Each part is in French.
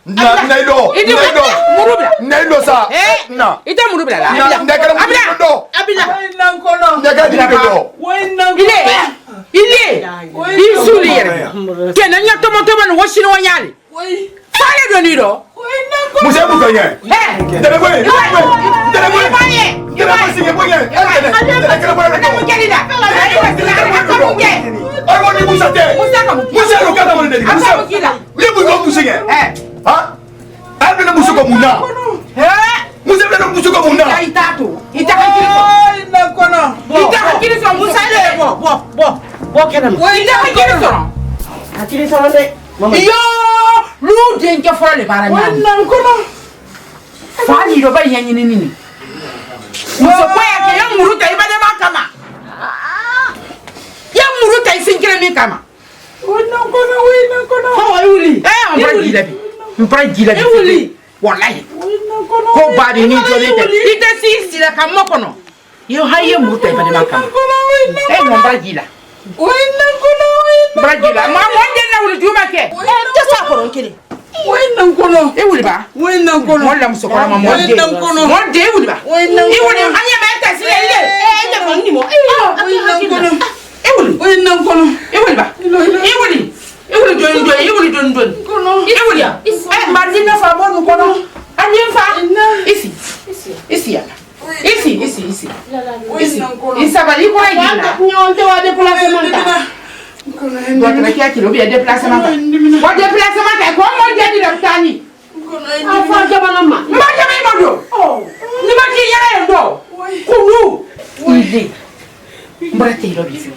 Naido. Naido sa. Na. Ita murubla la. Abila. Il sourire. Kena nyato motoman washino wanyali. Fale donido. Musa bukanyen. Lu denke fora le bara nya. Fani do ba yanyi nini. Muso kwa ya ke muruta ibade makama. Ya muruta isinkire mi kama. Hawa yuli. Mpra gila bi. Wallahi. Ko badi ni jolete. Ite si sila kama kono. Yo haye muruta ibade makama. Mpra gila. Bragila, ma wonde na wuri juma ke. Just kono kiri. Wannan kono. E wuri ba? Wannan kono. Wallan muso kono ma wonde. Wannan kono. Wonde e wuri ba? Wannan. E wuri anya ma ta sile ile. Je fonni mo. Wannan kono. E wuri. Wannan kono. E wuri ba? E wuri. E wuri don. Kono. E wuri ya. Marina fa bonu kono. Anya fa. Isi ya. Isi. Isabali ko ay gina. Nyonte wa déplacement ta. Doit na kia kilo bien déplacement. Wa déplacement ta ko mo jadi daptani. Afa jabana ma. Ma jama modo. Ni ma ki yara ndo. Kunu. Ile. Mbrate lo biso.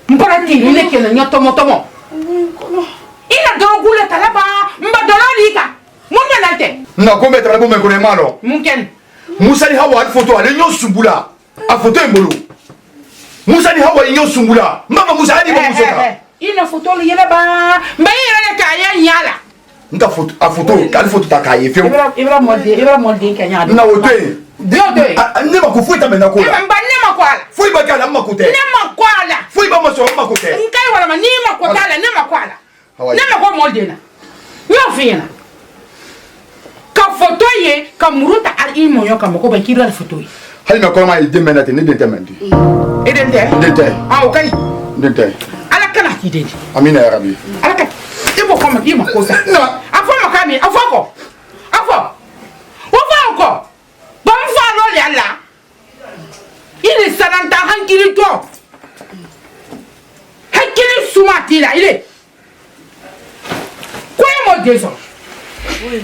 Mbrate ile ke na nyoto motomo. Ina do gule talaba mba dololika. Munga nante. Na ko mettre la bombe ko ne malo. Munken. Musa ni hawa photo ale nyo sumbula. A photo embolo. Musa ni hawa nyo sumbula. Mama Musa ni ba Musa ka. Ina photo le yela ba. Mba yela ka ya nyala. Nta photo a photo ka photo ta ka ye fe. Ibra molde ka nyala. Na wote. Dio. Ne ma ko fuita mena ko la. Mba ne makwala. Foi ba kala ma ko te. Ne makwala. Foi ba ma so ma ko te. Nkai wala ma ni makwala ne makwala. Hawa. Ne makwa molde na. Yo fina. Ka photo ye ka muruta al imo yo ka mako ba kiro al photo ye. Hali na ko ma ide menate ne dente mendi. Dente. Ah okay. Dente. Ala kana ki dente. Amina ya rabbi. Ala ka. Ibo kama ki makosa. Na. Afo makami, afo. Wofako. Bam fa lo le ala. Ile sananta hankiri to. Hankiri sumati la ile. Ko mo deso.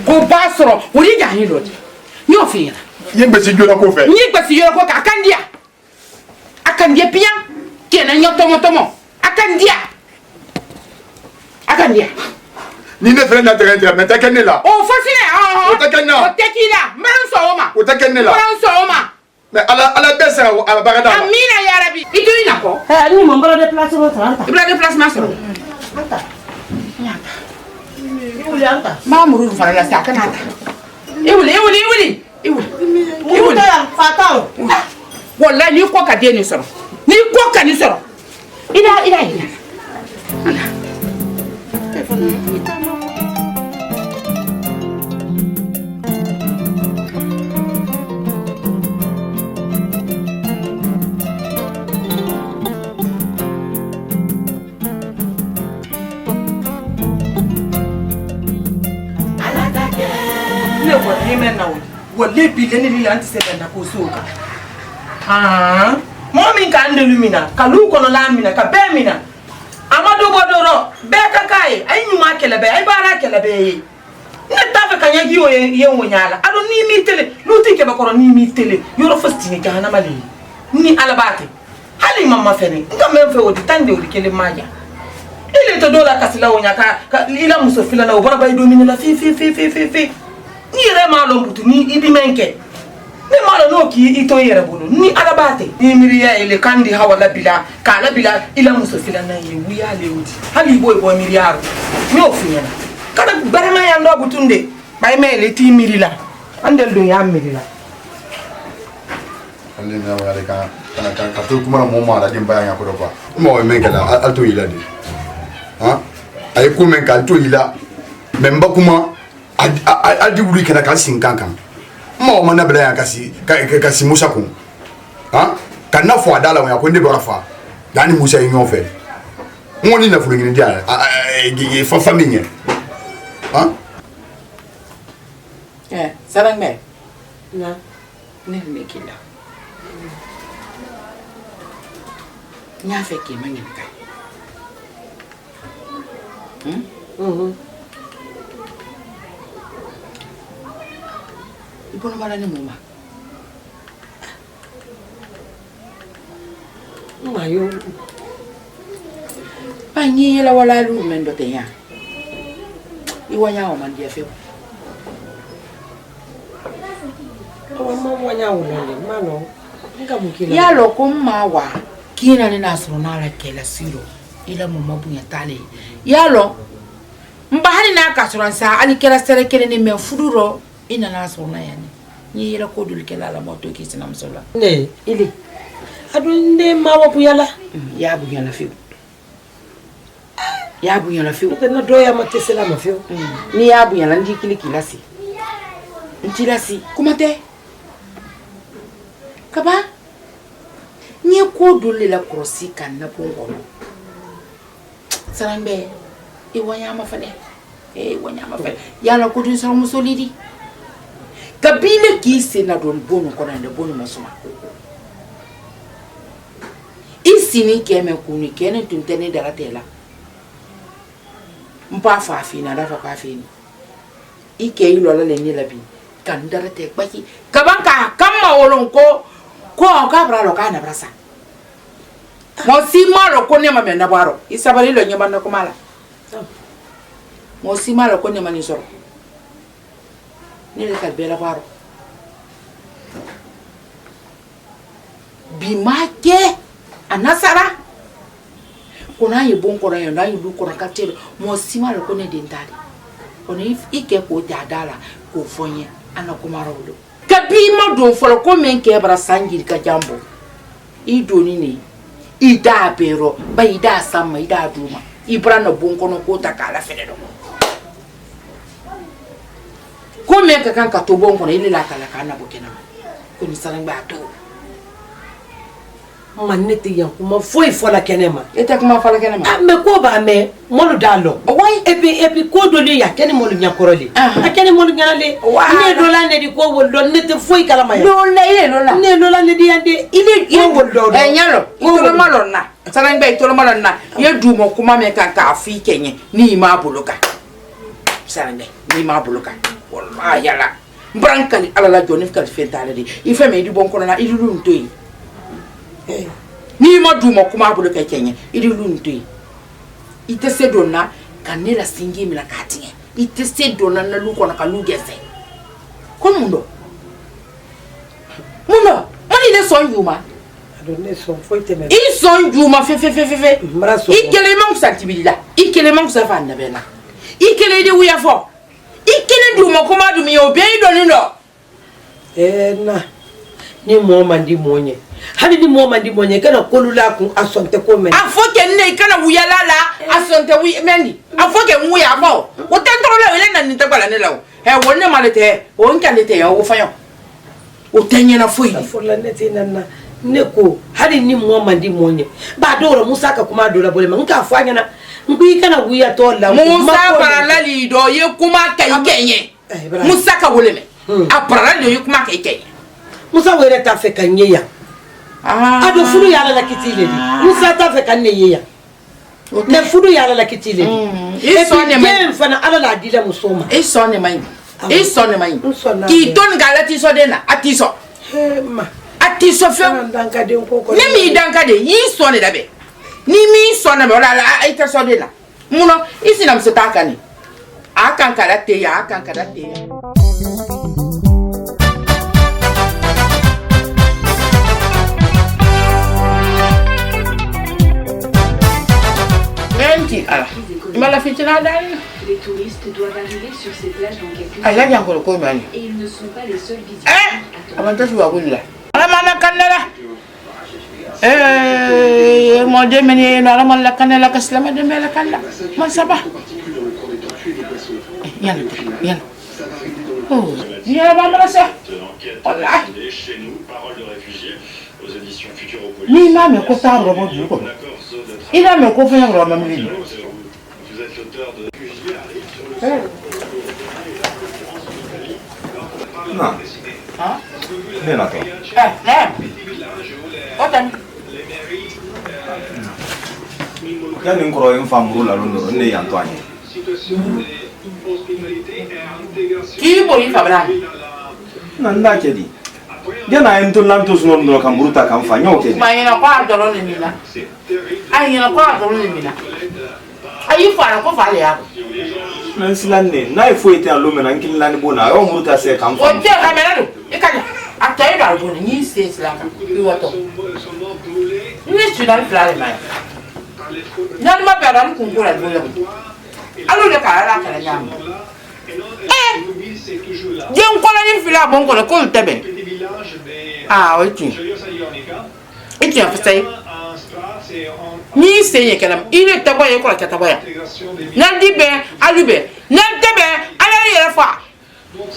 Ko basoro, wuri ja hin lodi. Yo fina. Yembe si jona ko fe. Ni gbesi yo ko ka kandia. Akandia pian. Kena nyoto motomo. Akandia. Ni ne fere na tere mais ta kenne la. Oh fasine O ta kenna. O tekila, man so ma. O ta kenne la. Man so ma. Mais ala besa ala bagada. Amina ya rabbi. Itu ina ko. Ni mo mbara déplacement ta. Ibra déplacement so. Anta. Iwuli anta. Mamuru fara la sa kana ta. Iwuli. Muruta ya fatal. Wallahi ni ko ka de ni soro. Ni ko ka ni soro. Ida. Ana. Walle bilene li anti se da ko soka mo min ka andelu mina ka lu kono la mina ka be mina amadu bodoro be ka kai ay nyuma kele be ay bara kele be ne ta fa kanya gi o ye wonyala ado ni mi tele lu ti ke ba ko ni mi tele yoro fastini ka na mali ni alabate hali mama fene nga men fe wodi tande wodi kele maja ile to dola kasila wonyaka ila musofila na obara bay domine la fi ni re malo mbutu ni idi menke ni malo no ki ito yere bulu ni alabate ni miriya ile kandi hawala bila kala bila ila musofila na ye wiya lewdi hali boy miriyaro ni ofinyana kada barama ya ndo butunde bay mele ti mirila andel do ya mirila ande na wala ka to kuma mo mala dem baya ko do fa mo menke la alto ila de ha ay ko men ka alto ila même ba kuma adi wuri kana ka sin kankan mo mana bla ya kasi Musa ko ha kana fo adala wa ko ndebe rafa yani Musa yin fe ngoni na fulu ngini dia fa famille ha sarang me na ne me kila nya fe ke mangin kai ipono bala ni muma mayo panyi la wala lu mendo tenya iwanya o man dia fe mama wanya ulole mano nga mukila ya lo kumma wa kina ni nasro na la kela siro ila mama bunya tale ya lo mbahani na kasura sa ali kela sere kele ni me fuduro ina nasro na yani ni ila ko dul kela la moto ki sinam sola ne ili adunde mawa buyala ya bunya la fi ya bunya la fi na doya matesela ma fi ni ya bunya la ndikili kilasi ntilasi kumate kaba ni ko dole la krosi kan na bongo sarambe e wanya ma fade yala ko dun samu solidi kabile ki se na don bonu ko na de bonu masuma isini keme kuni kene tuntene daratela mpa fa fina da fa fini ike ilo la le ni labi kan darate baki kabanka kamma wolon ko ka bra lo kana brasa mo si malo ko ne ma me na baro isabali lo nyama na ko mala mo si malo ko ne ma ni soro ni le kalbela baro bimake anasara kuna yibon ko na yo na yidu ko na katelo mo si malo ko ne dentade ono ike ko dadala ko fonye ana ko marolo kabima do folo ko men ke bra sangir ka jambo I doni ni ida pero ba ida sama ida duma ibra na bonko no ko takala fele do ko men ka kan ka to bonko na ile la kala kana bokena ko ni saranga to manete yankuma foi fola kenema eta kuma fola kenema me ko ba me molu dalo wai epi ko do le ya kene molu nyakorole akene molu nyale ne do la ne di ko woldo ne te foi kala maya do la ile do la ne do la ne di ande ile woldo nyalo itolo malonna saranga itolo malonna ye dumo kuma me kan ka afi kenye ni ma buluka saranga ni ma buluka wallahi yala brankali ala la joni fikal fentale di ife me di bonko na ilu ntoyi ni ma duma kuma abu da kai kenye iri luntu ite se donna kanela singi mi la katinye ite se donna na luko na kalugese ko mundo mani le son yuma adonne son foi teme I son yuma fe ikele mangu santibila ikele mangu safa na bena ikele de wuya fo ikele duma kuma dumi obe idoni no na ni mo mandi monye hadi ni mo mandi monye kana kolula ku asonte ko men afoke ne kana wuyala la asonte wi mendi afoke wuya mo o tentoro la ile na ni tagbala ne lawo wonne malete o nkalete ya o fayo o tenye na foi fola neti na ne ko hadi ni mo mandi monye ba doro musa ka kuma dora bole man ka fanya na ngui kana wuya to la musa para la lido ye kuma kai kenye musa ka wole me apara le ye kuma kai kenye musa were ta fe kanye ya ado furu yala la kitile di musa ta fe kanne yeya ne furu yala la kitile di e so ne mai fana ala la dila musoma e so ne mai ki ton galati so de na atiso ma atiso fe danka de ko ko ne mi danka de yi so ne dabe ni mi so ne wala ai ta so de na muno isina msitaka ni akan karate ya Les touristes doivent arriver sur ces plages dans quelques jours. Et ils ne sont pas les seuls visiteurs. Yalla. Oh, yalla ba mala sa. Voilà. Chez nous, parole de réfugiés aux éditions Futuropolis. Ni ma me ko ta robo du ko. Ila me ko fa robo ma mi. Vous êtes l'auteur de réfugiés arrivent sur le Non. Hein? Viens là, toi. Otan. Yani nkoro yin famuru la londo ne yan to anye. Ki bo yi fabra. Nan da ke di. Jana yin to lan to suno ndo kan buruta kan fa nyo ke di. Ma yana kwa doro ni mina. Ai yana kwa doro ni mina. Ai fara ko fale ya. Nan silan ne na ifo ite an lomena nkin lan bona yo muruta se kan O fa. je kamera do. Ikanya. Atai ba go ni se sila ka. Ki wato. Ni student flare mai. Nani ma pera ni kunkura do yo. Alo de kala kala nyam. Je nkola ni fila bon ko ko tebe. Ah, oiti. Iti afsai. Ni seye kalam. Ile taboye ko la taboya. Nan dibe, alube. Nan tebe, ala yere fa.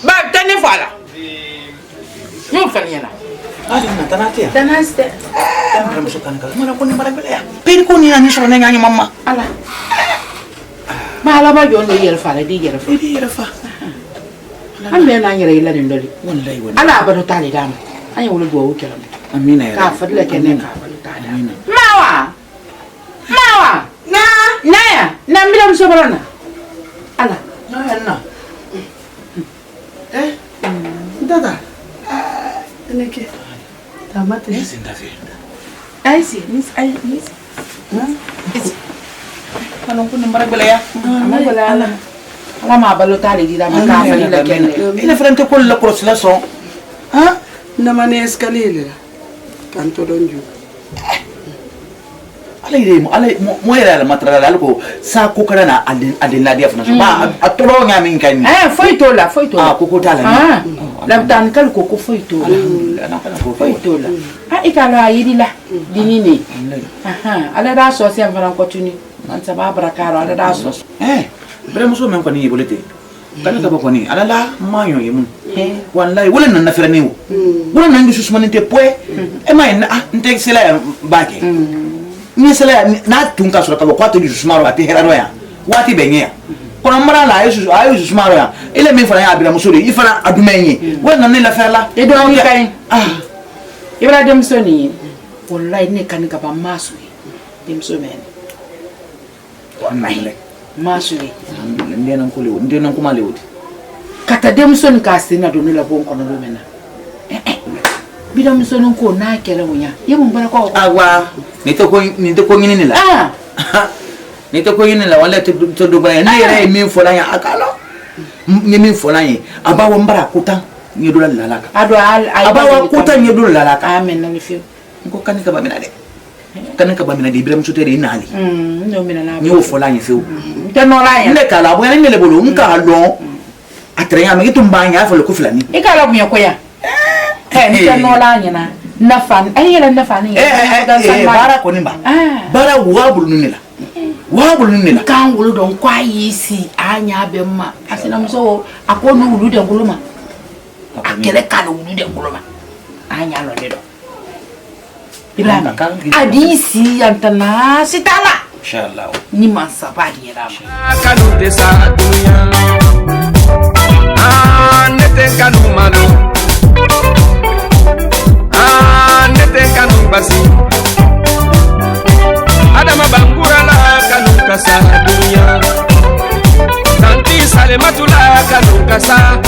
Ba tane fa la. Yo fa nyana. Ari na tanate. Tanaste. Tambra muso kan kala. Mala ko ni mara bele ya. Peri ko ni ani so na nyanya mama. Ala. Ma ala ba jondo yere fa la di yere fa. Di yere fa. Ambe na yere ila ndoli. Wallahi wallahi. Ala ba do tali dama. Anya wulu do wuke lam. Amina ya. Ka fadla kenen ka ba do tali. Amina. Mawa. Na ya. Na mbila msoborona. Ala. Na ya na. Dada. Neke. Tamate. Zinda fe. Ai si, mis. Kanong ko ni mara bele ya. Ala ma balo tali di dama ka fadla kenen. Ile frente ko la cross la son. Ha? Namane escalier la. Kanto donju. Ale ire mo era la matrala la ko sa ko kana na adin la dia fana so ba atoro nya min kan Foi tola. ah ko tala Ah. La tan kal ko foi tola. ana kana ko Foi tola. Ah ikala yidi la. Dinini. Aha, ala da so se fana ko tuni. Man sa ba brakaro ala da so. bre mo so men ko ni bolete kana ka ba ko ni ala la manyo yemu wallahi wala nan na fere ni wala nan gisu sumanite poe e mai nte sela ba ke ni sela na tunka so ka ko to gisu sumaro ati heraro ya wati benye kono mara la ayu sumaro ya ile mi fara ya abira musuri ifara adumenye wala nan la fere la E do mi kai. Ibra dem so ni. Wallahi ne kan ka ba masu. Dem so men. wallahi Masu. ndenan kuma lewdi Kata dem so ni ka sina do ni la bon kono do mena. Bidam so ni ko na kele wunya. Yemu mbara ko. awa ni to ko ngini la ni to ko ngini la wala to do ba ni re min fola ya akalo ni min fola yi abawo mbara kutan ni do la lalaka Ado abawo kutan ni do la lalaka amen na ni fi. ko kan ka ba mina de ibrahim sotere inali No mina na. ni o fola yi feu Te no la ya. ne kala bo ni le bolo nka lo atrenya me tumbanya fa lo ko filani Ikala bu ko ya. Te no la nya na. Na fan. Ai yela na fan ni. bara ko ni ba bara wabulu ni la Kan wulu don kwa yisi anya be ma. Asina mso akonu wulu de nguluma. Akele kala wulu de nguluma. Anya lo de do. Ibrahim adisi antana sitala inshallah ni masabadi rama kanu desa dunya nete kanu malo nete kanu basi adama bangura la kanu kasa dunya tanti sale matula kanu kasa